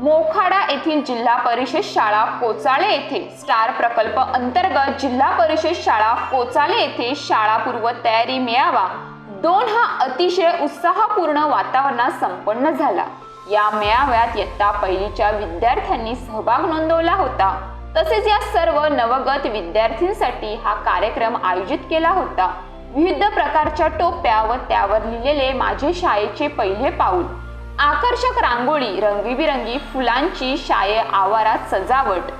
मोखाडा येथील जिल्हा परिषद शाळा कोचाळे येथे स्टार प्रकल्प अंतर्गत जिल्हा परिषद शाळा कोचाळे येथे शाळापूर्व तयारी मेळावा 2 हा अतिशय उत्साहपूर्ण वातावरणात संपन्न झाला। या मेळाव्यात इयत्ता पहिलीच्या विद्यार्थ्यांनी सहभाग नोंदवला होता। तसेच या सर्व नवगत विद्यार्थ्यांसाठी हा कार्यक्रम आयोजित केला होता। विविध प्रकारच्या टोप्या व त्यावर लिहिलेले माझे शाळेचे पहिले पाऊल, आकर्षक रांगोळी, रंगीबिरंगी फुलांची शाळे आवारात सजावट,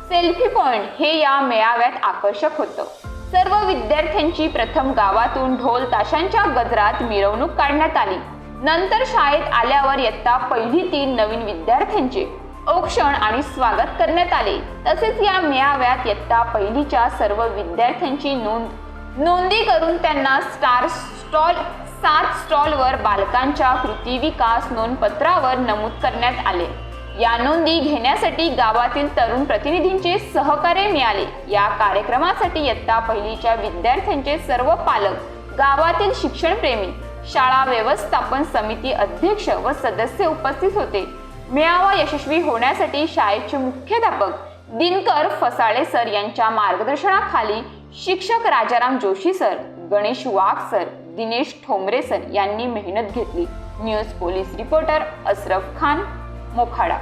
सेल्फी पॉइंट हे या मेळाव्यात आकर्षक होतं। सर्व विद्यार्थ्यांची प्रथम गावातून ढोल ताशांच्या गजरात मिरवणूक काढण्यात आली। नंतर शाळेत आल्यावर इयत्ता पहिलीतील नवीन विद्यार्थ्यांचे औक्षण आणि स्वागत करण्यात आले। तसेच या मेळाव्यात इयत्ता पहिलीच्या सर्व विद्यार्थ्यांची नोंदी करून त्यांना 7 स्टॉलवर बालकांच्या कृती विकास नोंदपत्रावर नमूद करण्यात आले। या नोंदी घेण्यासाठी गावातील तरुण प्रतिनिधींचे सहकार्य मिळाले। या कार्यक्रमासाठी इयत्ता पहिलीच्या विद्यार्थ्यांचे सर्व पालक, गावातील शिक्षणप्रेमी, शाळा व्यवस्थापन समिती अध्यक्ष व सदस्य उपस्थित होते। मेळावा यशस्वी होण्यासाठी शाळेचे मुख्याध्यापक दिनकर फसाळे सर यांच्या मार्गदर्शनाखाली शिक्षक Rajaram Joshi sir, Ganesh Wagh sir, Dinesh Thombare sir यांनी मेहनत घेतली। News police reporter Ashraf Khan, Mokhada.